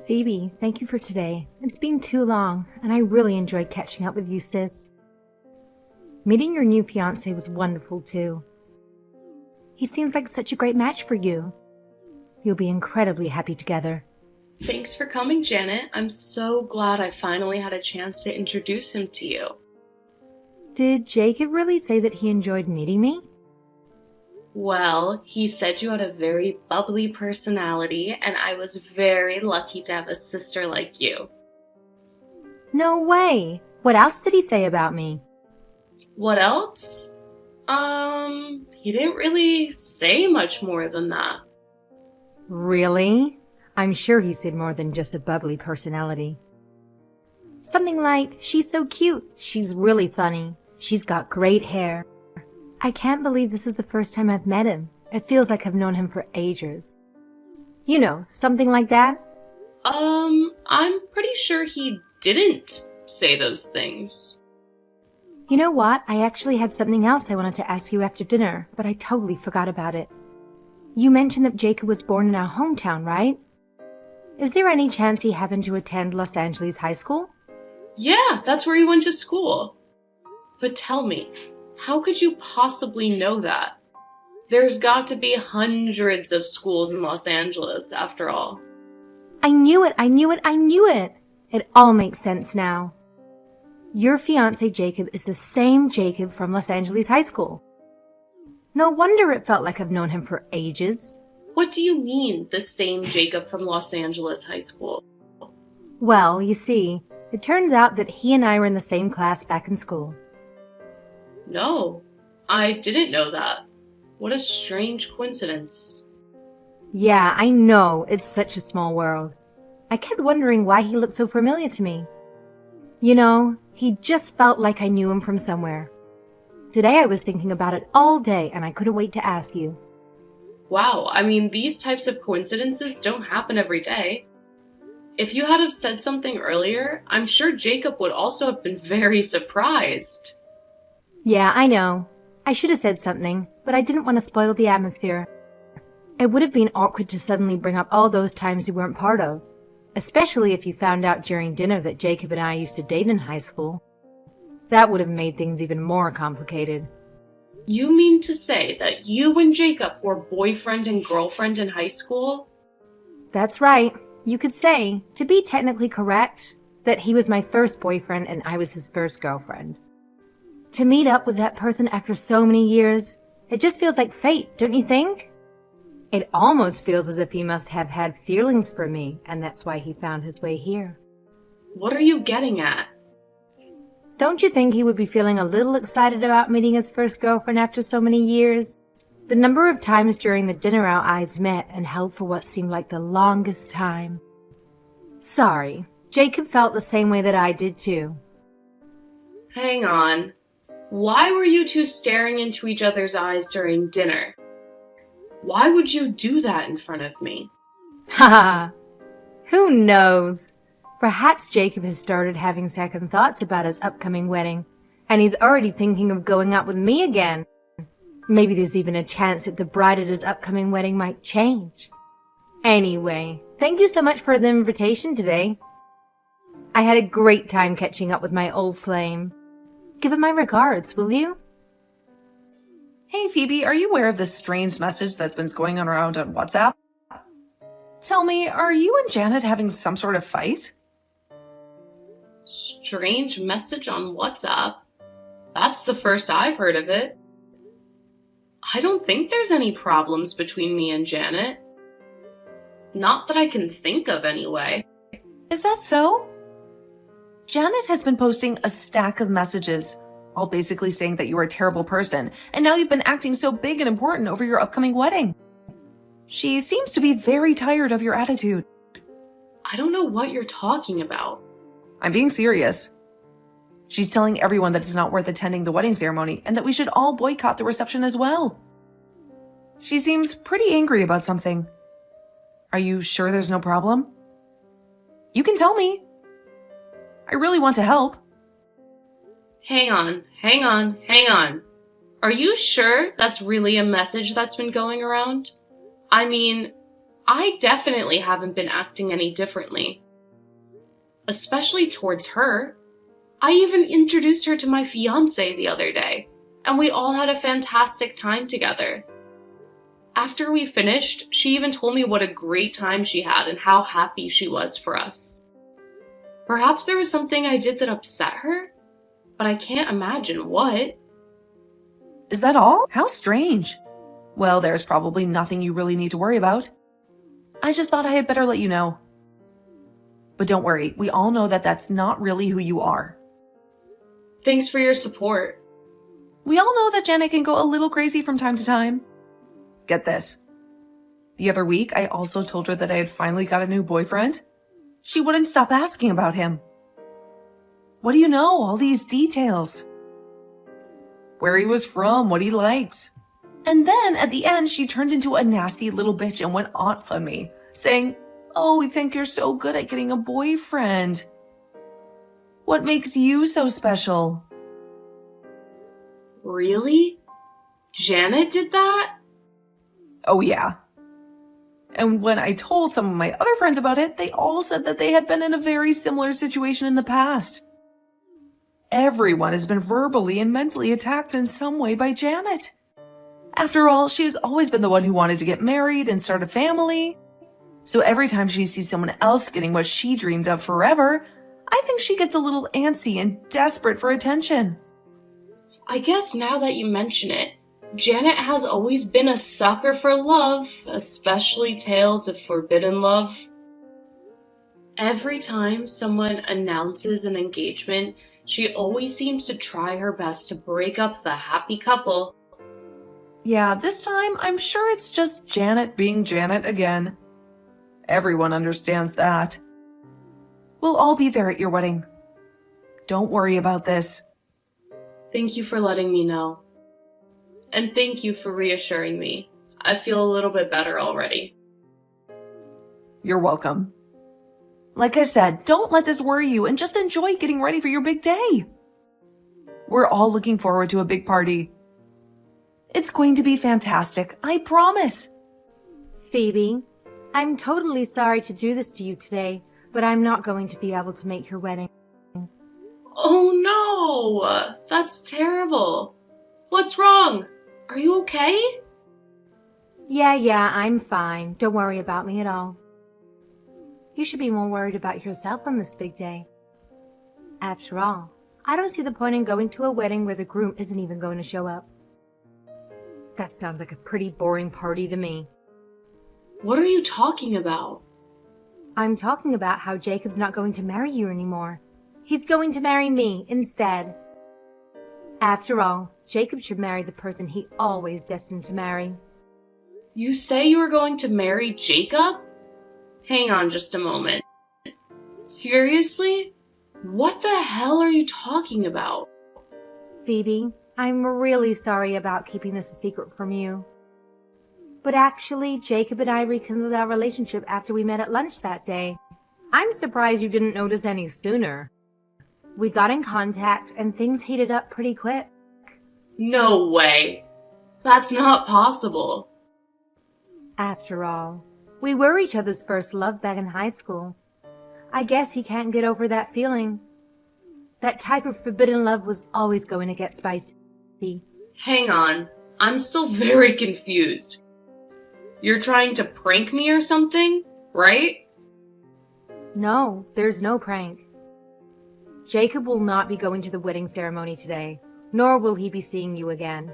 Phoebe, thank you for today. It's been too long, and I really enjoyed catching up with you, sis. Meeting your new fiancé was wonderful, too. He seems like such a great match for you. You'll be incredibly happy together. Thanks for coming, Janet. I'm so glad I finally had a chance to introduce him to you. Did Jacob really say that he enjoyed meeting me? Well, he said you had a very bubbly personality, and I was very lucky to have a sister like you. No way! What else did he say about me? What else? He didn't really say much more than that. Really? I'm sure he said more than just a bubbly personality. Something like, she's so cute, she's really funny, she's got great hair. I can't believe this is the first time I've met him. It feels like I've known him for ages. You know, something like that? I'm pretty sure he didn't say those things. You know what? I actually had something else I wanted to ask you after dinner, but I totally forgot about it. You mentioned that Jacob was born in our hometown, right? Is there any chance he happened to attend Los Angeles High School? Yeah, that's where he went to school. But tell me, how could you possibly know that? There's got to be hundreds of schools in Los Angeles, after all. I knew it! It all makes sense now. Your fiancé Jacob is the same Jacob from Los Angeles High School. No wonder it felt like I've known him for ages. What do you mean, the same Jacob from Los Angeles High School? Well, you see, it turns out that he and I were in the same class back in school. No, I didn't know that. What a strange coincidence. Yeah, I know, it's such a small world. I kept wondering why he looked so familiar to me. You know, he just felt like I knew him from somewhere. Today I was thinking about it all day and I couldn't wait to ask you. Wow, I mean, these types of coincidences don't happen every day. If you had have said something earlier, I'm sure Jacob would also have been very surprised. Yeah, I know. I should have said something, but I didn't want to spoil the atmosphere. It would have been awkward to suddenly bring up all those times you weren't part of. Especially if you found out during dinner that Jacob and I used to date in high school. That would have made things even more complicated. You mean to say that you and Jacob were boyfriend and girlfriend in high school? That's right. You could say, to be technically correct, that he was my first boyfriend and I was his first girlfriend. To meet up with that person after so many years, it just feels like fate, don't you think? It almost feels as if he must have had feelings for me, and that's why he found his way here. What are you getting at? Don't you think he would be feeling a little excited about meeting his first girlfriend after so many years? The number of times during the dinner our eyes met and held for what seemed like the longest time. Sorry, Jacob felt the same way that I did too. Hang on. Why were you two staring into each other's eyes during dinner? Why would you do that in front of me? Haha! Who knows? Perhaps Jacob has started having second thoughts about his upcoming wedding, and he's already thinking of going out with me again. Maybe there's even a chance that the bride at his upcoming wedding might change. Anyway, thank you so much for the invitation today. I had a great time catching up with my old flame. Give him my regards, will you? Hey Phoebe, are you aware of this strange message that's been going on around on WhatsApp? Tell me, are you and Janet having some sort of fight? Strange message on WhatsApp? That's the first I've heard of it. I don't think there's any problems between me and Janet. Not that I can think of anyway. Is that so? Janet has been posting a stack of messages, all basically saying that you are a terrible person, and now you've been acting so big and important over your upcoming wedding. She seems to be very tired of your attitude. I don't know what you're talking about. I'm being serious. She's telling everyone that it's not worth attending the wedding ceremony and that we should all boycott the reception as well. She seems pretty angry about something. Are you sure there's no problem? You can tell me. I really want to help. Hang on. Are you sure that's really a message that's been going around? I mean, I definitely haven't been acting any differently. Especially towards her. I even introduced her to my fiancé the other day, and we all had a fantastic time together. After we finished, she even told me what a great time she had and how happy she was for us. Perhaps there was something I did that upset her, but I can't imagine what. Is that all? How strange. Well, there's probably nothing you really need to worry about. I just thought I had better let you know. But don't worry, we all know that that's not really who you are. Thanks for your support. We all know that Janet can go a little crazy from time to time. Get this. The other week, I also told her that I had finally got a new boyfriend. She wouldn't stop asking about him. What do you know? All these details. Where he was from, what he likes. And then at the end, she turned into a nasty little bitch and went off on me, saying, "Oh, we think you're so good at getting a boyfriend. What makes you so special?" Really? Janet did that? Oh, yeah. And when I told some of my other friends about it, they all said that they had been in a very similar situation in the past. Everyone has been verbally and mentally attacked in some way by Janet. After all, she has always been the one who wanted to get married and start a family. So every time she sees someone else getting what she dreamed of forever, I think she gets a little antsy and desperate for attention. I guess now that you mention it, Janet has always been a sucker for love, especially tales of forbidden love. Every time someone announces an engagement, she always seems to try her best to break up the happy couple. Yeah, this time I'm sure it's just Janet being Janet again. Everyone understands that. We'll all be there at your wedding. Don't worry about this. Thank you for letting me know. And thank you for reassuring me. I feel a little bit better already. You're welcome. Like I said, don't let this worry you and just enjoy getting ready for your big day. We're all looking forward to a big party. It's going to be fantastic, I promise. Phoebe, I'm totally sorry to do this to you today, but I'm not going to be able to make your wedding. Oh no! That's terrible. What's wrong? Are you okay? Yeah, I'm fine. Don't worry about me at all. You should be more worried about yourself on this big day. After all, I don't see the point in going to a wedding where the groom isn't even going to show up. That sounds like a pretty boring party to me. What are you talking about? I'm talking about how Jacob's not going to marry you anymore. He's going to marry me instead. After all, Jacob should marry the person he always destined to marry. You say you were going to marry Jacob? Hang on just a moment. Seriously? What the hell are you talking about? Phoebe, I'm really sorry about keeping this a secret from you. But actually, Jacob and I rekindled our relationship after we met at lunch that day. I'm surprised you didn't notice any sooner. We got in contact and things heated up pretty quick. No way. That's not possible. After all, we were each other's first love back in high school. I guess he can't get over that feeling. That type of forbidden love was always going to get spicy. Hang on. I'm still very confused. You're trying to prank me or something, right? No, there's no prank. Jacob will not be going to the wedding ceremony today, nor will he be seeing you again.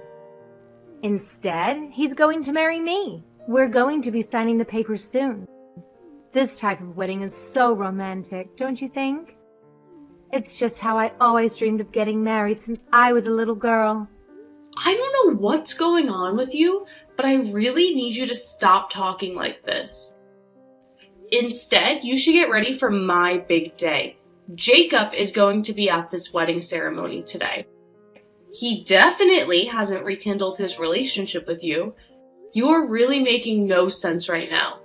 Instead, he's going to marry me. We're going to be signing the papers soon. This type of wedding is so romantic, don't you think? It's just how I always dreamed of getting married since I was a little girl. I don't know what's going on with you, but I really need you to stop talking like this. Instead, you should get ready for my big day. Jacob is going to be at this wedding ceremony today. He definitely hasn't rekindled his relationship with you. You are really making no sense right now.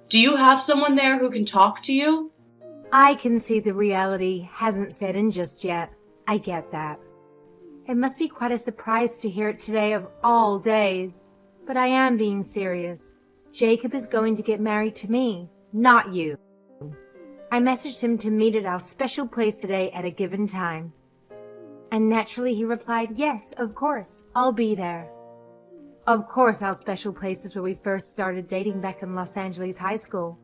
Do you have someone there who can talk to you? I can see the reality hasn't set in just yet. I get that. It must be quite a surprise to hear it today of all days. But I am being serious. Jacob is going to get married to me, not you. I messaged him to meet at our special place today at a given time. And naturally he replied, yes, of course, I'll be there. Of course, our special place is where we first started dating back in Los Angeles High School.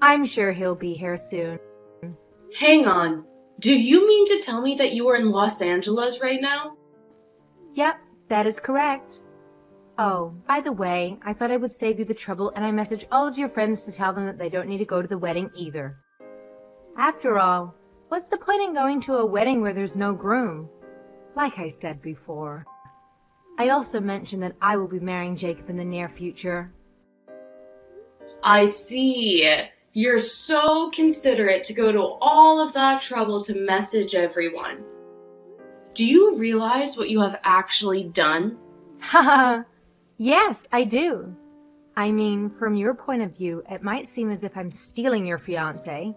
I'm sure he'll be here soon. Hang on. Do you mean to tell me that you are in Los Angeles right now? Yep, that is correct. Oh, by the way, I thought I would save you the trouble and I messaged all of your friends to tell them that they don't need to go to the wedding either. After all, what's the point in going to a wedding where there's no groom? Like I said before. I also mentioned that I will be marrying Jacob in the near future. I see. You're so considerate to go to all of that trouble to message everyone. Do you realize what you have actually done? Haha. Yes, I do. I mean, from your point of view, it might seem as if I'm stealing your fiancé.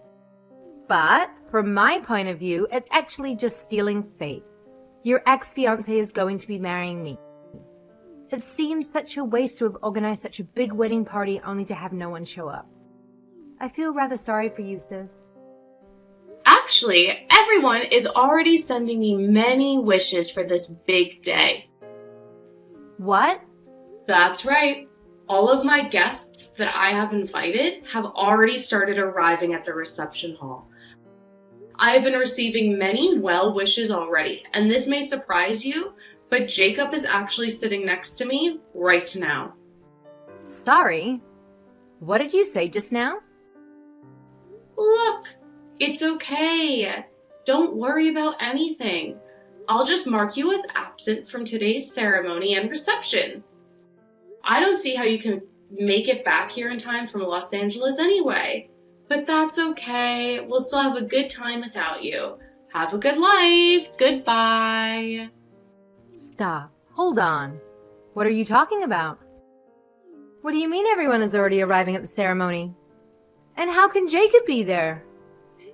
But from my point of view, it's actually just stealing fate. Your ex-fiancé is going to be marrying me. It seems such a waste to have organized such a big wedding party only to have no one show up. I feel rather sorry for you, sis. Actually, everyone is already sending me many wishes for this big day. What? That's right. All of my guests that I have invited have already started arriving at the reception hall. I have been receiving many well wishes already, and this may surprise you, but Jacob is actually sitting next to me right now. Sorry? What did you say just now? Look, it's okay. Don't worry about anything. I'll just mark you as absent from today's ceremony and reception. I don't see how you can make it back here in time from Los Angeles anyway. But that's okay. We'll still have a good time without you. Have a good life. Goodbye. Stop. Hold on. What are you talking about? What do you mean everyone is already arriving at the ceremony? And how can Jacob be there?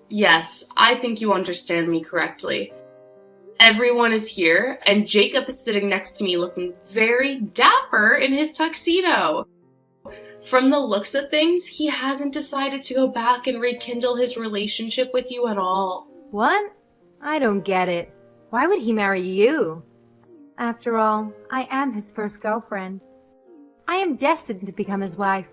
Yes, I think you understand me correctly. Everyone is here, and Jacob is sitting next to me looking very dapper in his tuxedo. From the looks of things, he hasn't decided to go back and rekindle his relationship with you at all. What? I don't get it. Why would he marry you? After all, I am his first girlfriend. I am destined to become his wife.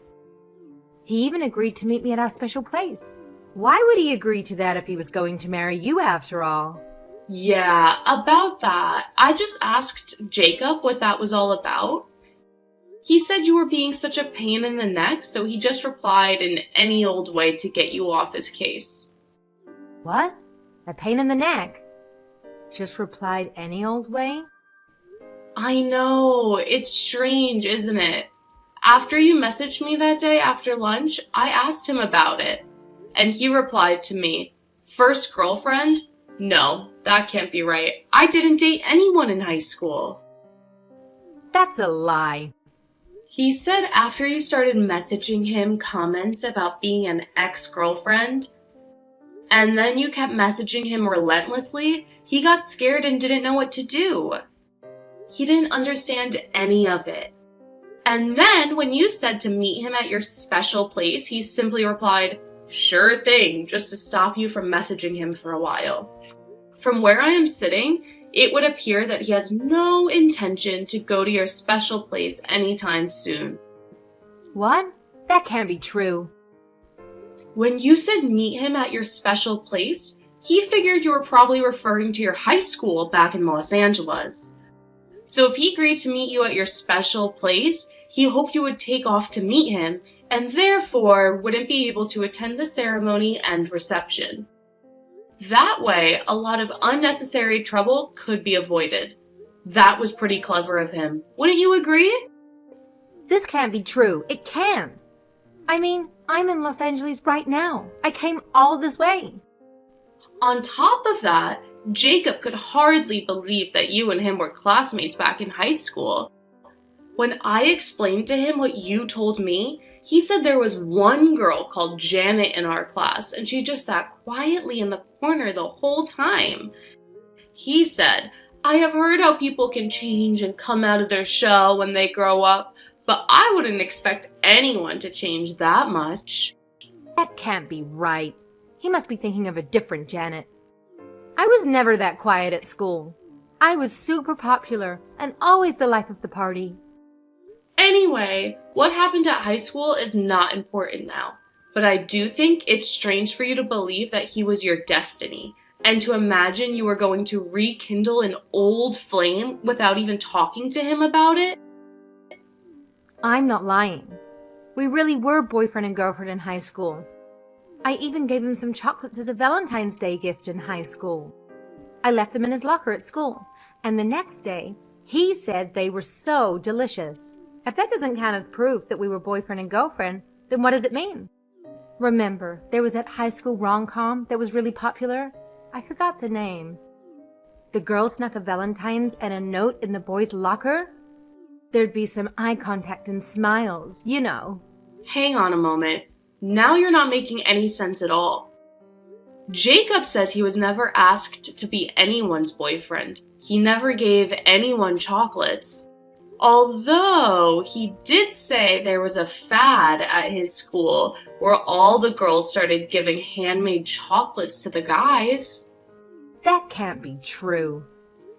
He even agreed to meet me at our special place. Why would he agree to that if he was going to marry you after all? Yeah, about that. I just asked Jacob what that was all about. He said you were being such a pain in the neck, so he just replied in any old way to get you off his case. What? A pain in the neck? Just replied any old way? I know, it's strange, isn't it? After you messaged me that day after lunch, I asked him about it. And he replied to me, "First girlfriend? No, that can't be right. I didn't date anyone in high school." That's a lie. He said after you started messaging him comments about being an ex-girlfriend, and then you kept messaging him relentlessly, he got scared and didn't know what to do. He didn't understand any of it. And then when you said to meet him at your special place, he simply replied, "Sure thing," just to stop you from messaging him for a while. From where I am sitting, it would appear that he has no intention to go to your special place anytime soon. What? That can't be true. When you said meet him at your special place, he figured you were probably referring to your high school back in Los Angeles. So if he agreed to meet you at your special place, he hoped you would take off to meet him, and therefore wouldn't be able to attend the ceremony and reception. That way, a lot of unnecessary trouble could be avoided. That was pretty clever of him. Wouldn't you agree? This can't be true. It can't. I mean, I'm in Los Angeles right now. I came all this way. On top of that, Jacob could hardly believe that you and him were classmates back in high school. When I explained to him what you told me, he said there was one girl called Janet in our class, and she just sat quietly in the corner the whole time. He said, "I have heard how people can change and come out of their shell when they grow up, but I wouldn't expect anyone to change that much. That can't be right. He must be thinking of a different Janet. I was never that quiet at school. I was super popular and always the life of the party. Anyway, what happened at high school is not important now, but I do think it's strange for you to believe that he was your destiny, and to imagine you were going to rekindle an old flame without even talking to him about it. I'm not lying. We really were boyfriend and girlfriend in high school. I even gave him some chocolates as a Valentine's Day gift in high school. I left them in his locker at school, and the next day, he said they were so delicious. If that doesn't count as proof that we were boyfriend and girlfriend, then what does it mean? Remember, there was that high school rom-com that was really popular? I forgot the name. The girl snuck a Valentine's and a note in the boy's locker? There'd be some eye contact and smiles, you know. Hang on a moment. Now you're not making any sense at all. Jacob says he was never asked to be anyone's boyfriend. He never gave anyone chocolates. Although he did say there was a fad at his school where all the girls started giving handmade chocolates to the guys. That can't be true.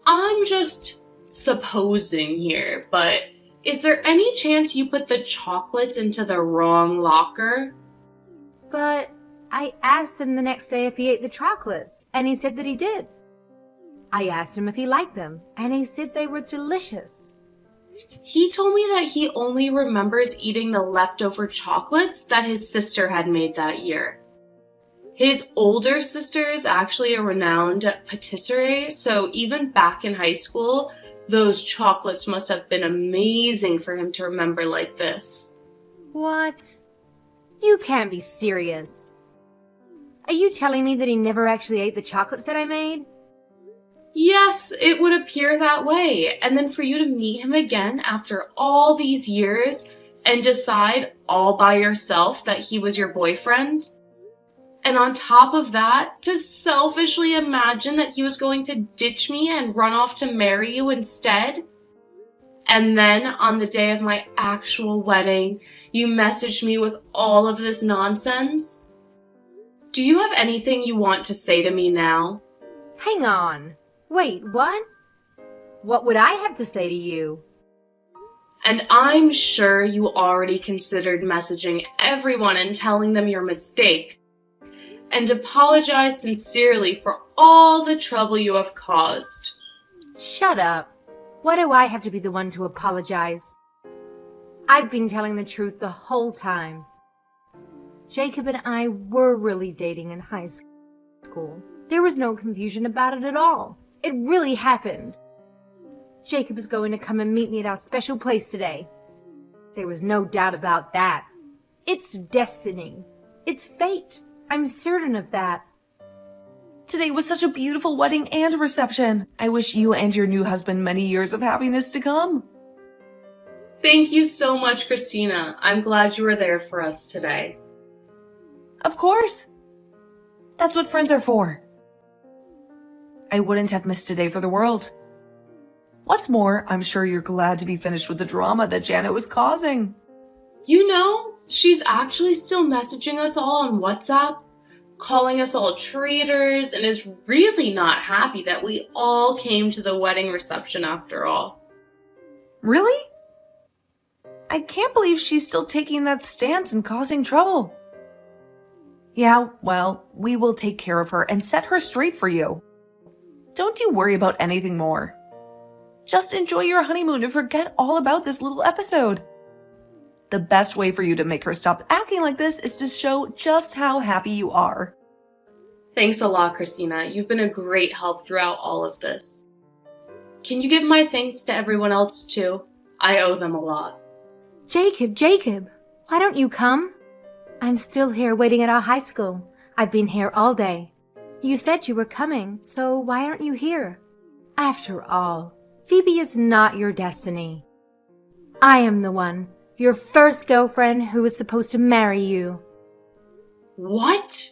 I'm just supposing here, but is there any chance you put the chocolates into the wrong locker? But I asked him the next day if he ate the chocolates, and he said that he did. I asked him if he liked them, and he said they were delicious. He told me that he only remembers eating the leftover chocolates that his sister had made that year. His older sister is actually a renowned patisserie, so even back in high school, those chocolates must have been amazing for him to remember like this. What? You can't be serious. Are you telling me that he never actually ate the chocolates that I made? Yes, it would appear that way. And then for you to meet him again after all these years and decide all by yourself that he was your boyfriend. And on top of that, to selfishly imagine that he was going to ditch me and run off to marry you instead. And then on the day of my actual wedding, you messaged me with all of this nonsense. Do you have anything you want to say to me now? Hang on. Wait, what? What would I have to say to you? And I'm sure you already considered messaging everyone and telling them your mistake, and apologize sincerely for all the trouble you have caused. Shut up. Why do I have to be the one to apologize? I've been telling the truth the whole time. Jacob and I were really dating in high school. There was no confusion about it at all. It really happened. Jacob is going to come and meet me at our special place today. There was no doubt about that. It's destiny. It's fate. I'm certain of that. Today was such a beautiful wedding and reception. I wish you and your new husband many years of happiness to come. Thank you so much, Christina. I'm glad you were there for us today. Of course. That's what friends are for. I wouldn't have missed today for the world. What's more, I'm sure you're glad to be finished with the drama that Janet was causing. You know, she's actually still messaging us all on WhatsApp, calling us all traitors, and is really not happy that we all came to the wedding reception after all. Really? I can't believe she's still taking that stance and causing trouble. Yeah, well, we will take care of her and set her straight for you. Don't you worry about anything more. Just enjoy your honeymoon and forget all about this little episode. The best way for you to make her stop acting like this is to show just how happy you are. Thanks a lot, Christina. You've been a great help throughout all of this. Can you give my thanks to everyone else too? I owe them a lot. Jacob, why don't you come? I'm still here waiting at our high school. I've been here all day. You said you were coming, so why aren't you here? After all, Phoebe is not your destiny. I am the one, your first girlfriend who was supposed to marry you. What?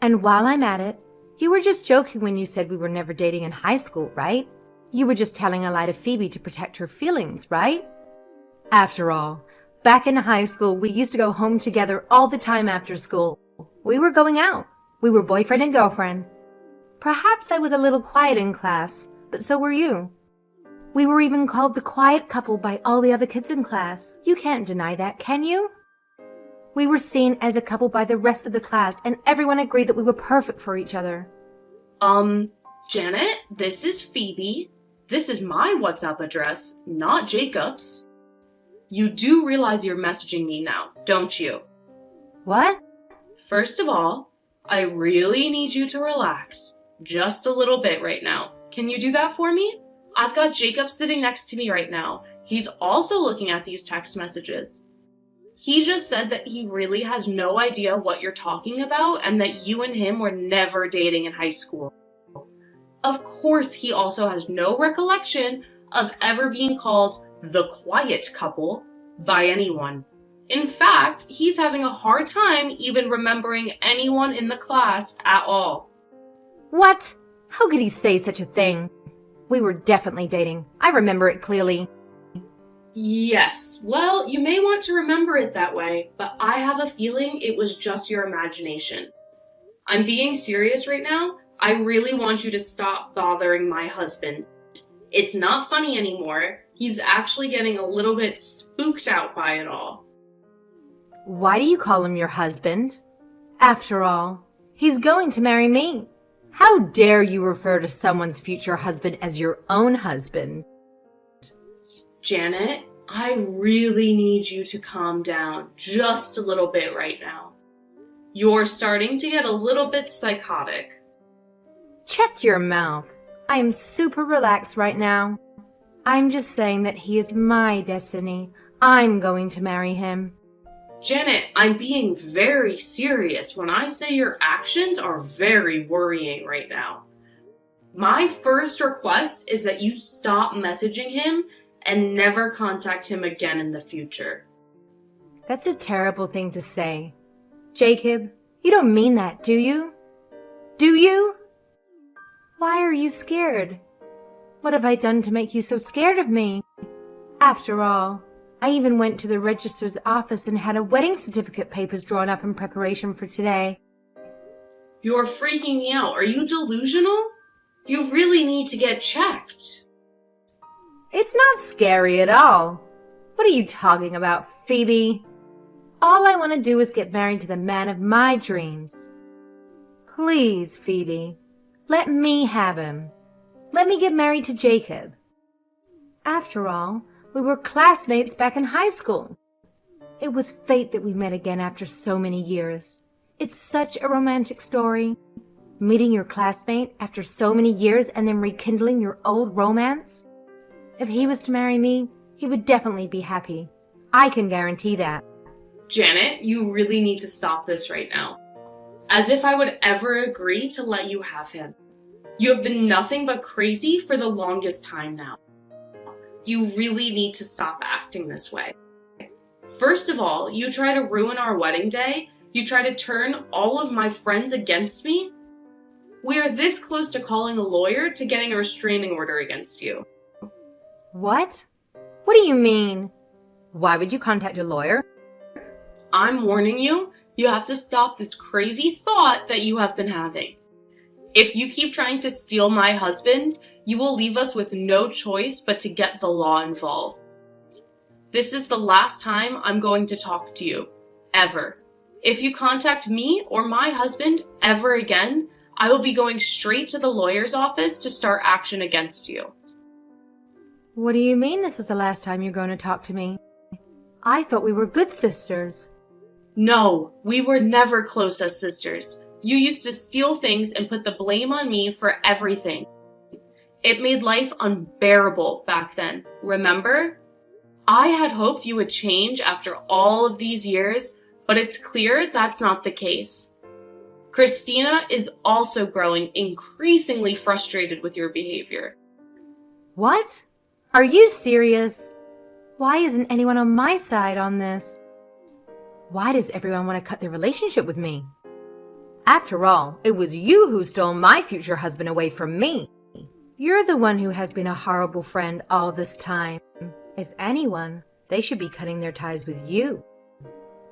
And while I'm at it, you were just joking when you said we were never dating in high school, right? You were just telling a lie to Phoebe to protect her feelings, right? After all, back in high school, we used to go home together all the time after school. We were going out. We were boyfriend and girlfriend. Perhaps I was a little quiet in class, but so were you. We were even called the quiet couple by all the other kids in class. You can't deny that, can you? We were seen as a couple by the rest of the class, and everyone agreed that we were perfect for each other. Janet, this is Phoebe. This is my WhatsApp address, not Jacob's. You do realize you're messaging me now, don't you? What? First of all, I really need you to relax. Just a little bit right now. Can you do that for me? I've got Jacob sitting next to me right now. He's also looking at these text messages. He just said that he really has no idea what you're talking about and that you and him were never dating in high school. Of course, he also has no recollection of ever being called the quiet couple by anyone. In fact, he's having a hard time even remembering anyone in the class at all. What? How could he say such a thing? We were definitely dating. I remember it clearly. Yes, well, you may want to remember it that way, but I have a feeling it was just your imagination. I'm being serious right now. I really want you to stop bothering my husband. It's not funny anymore. He's actually getting a little bit spooked out by it all. Why do you call him your husband? After all, he's going to marry me. How dare you refer to someone's future husband as your own husband? Janet, I really need you to calm down just a little bit right now. You're starting to get a little bit psychotic. Check your mouth. I am super relaxed right now. I'm just saying that he is my destiny. I'm going to marry him. Janet, I'm being very serious when I say your actions are very worrying right now. My first request is that you stop messaging him and never contact him again in the future. That's a terrible thing to say. Jacob, you don't mean that, do you? Do you? Why are you scared? What have I done to make you so scared of me? After all, I even went to the registrar's office and had a wedding certificate papers drawn up in preparation for today. You're freaking me out. Are you delusional? You really need to get checked. It's not scary at all. What are you talking about, Phoebe? All I want to do is get married to the man of my dreams. Please, Phoebe, let me have him. Let me get married to Jacob. After all, we were classmates back in high school. It was fate that we met again after so many years. It's such a romantic story. Meeting your classmate after so many years and then rekindling your old romance. If he was to marry me, he would definitely be happy. I can guarantee that. Janet, you really need to stop this right now. As if I would ever agree to let you have him. You have been nothing but crazy for the longest time now. You really need to stop acting this way. First of all, you try to ruin our wedding day. You try to turn all of my friends against me. We are this close to calling a lawyer to getting a restraining order against you. What? What do you mean? Why would you contact a lawyer? I'm warning you, you have to stop this crazy thought that you have been having. If you keep trying to steal my husband, you will leave us with no choice but to get the law involved. This is the last time I'm going to talk to you, ever. If you contact me or my husband ever again, I will be going straight to the lawyer's office to start action against you. What do you mean this is the last time you're going to talk to me? I thought we were good sisters. No, we were never close as sisters. You used to steal things and put the blame on me for everything. It made life unbearable back then, remember? I had hoped you would change after all of these years, but it's clear that's not the case. Christina is also growing increasingly frustrated with your behavior. What? Are you serious? Why isn't anyone on my side on this? Why does everyone want to cut their relationship with me? After all, it was you who stole my future husband away from me. You're the one who has been a horrible friend all this time. If anyone, They should be cutting their ties with you.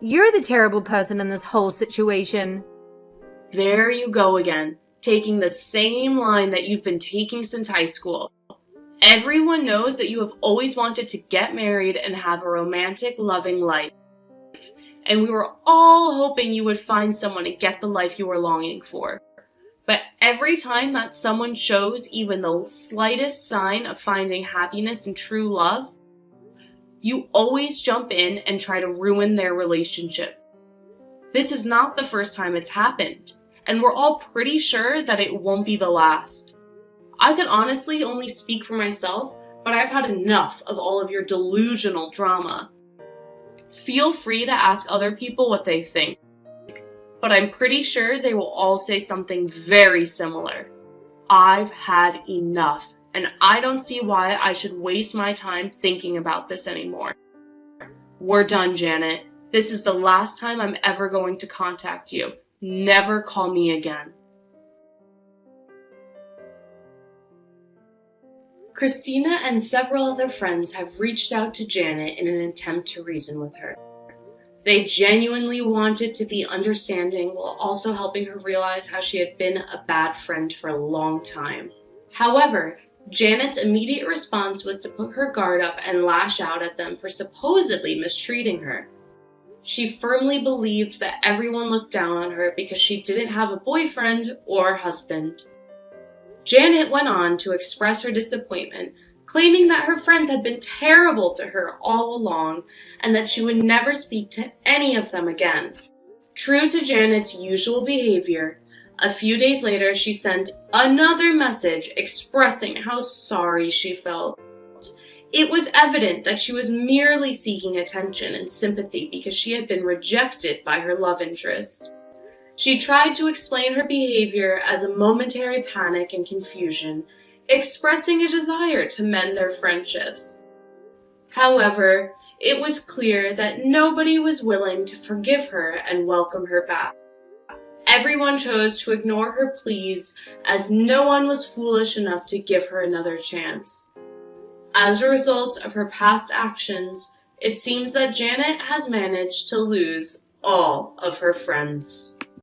You're the terrible person in this whole situation. There you go again, taking the same line that you've been taking since high school. Everyone knows that you have always wanted to get married and have a romantic, loving life. And we were all hoping you would find someone and get the life you were longing for. But every time that someone shows even the slightest sign of finding happiness and true love, you always jump in and try to ruin their relationship. This is not the first time it's happened, and we're all pretty sure that it won't be the last. I could honestly only speak for myself, but I've had enough of all of your delusional drama. Feel free to ask other people what they think, but I'm pretty sure they will all say something very similar. I've had enough, and I don't see why I should waste my time thinking about this anymore. We're done, Janet. This is the last time I'm ever going to contact you. Never call me again. Christina and several other friends have reached out to Janet in an attempt to reason with her. They genuinely wanted to be understanding while also helping her realize how she had been a bad friend for a long time. However, Janet's immediate response was to put her guard up and lash out at them for supposedly mistreating her. She firmly believed that everyone looked down on her because she didn't have a boyfriend or husband. Janet went on to express her disappointment, claiming that her friends had been terrible to her all along and that she would never speak to any of them again. True to Janet's usual behavior, a few days later she sent another message expressing how sorry she felt. It was evident that she was merely seeking attention and sympathy because she had been rejected by her love interest. She tried to explain her behavior as a momentary panic and confusion, expressing a desire to mend their friendships. However, it was clear that nobody was willing to forgive her and welcome her back. Everyone chose to ignore her pleas, as no one was foolish enough to give her another chance. As a result of her past actions, it seems that Janet has managed to lose all of her friends.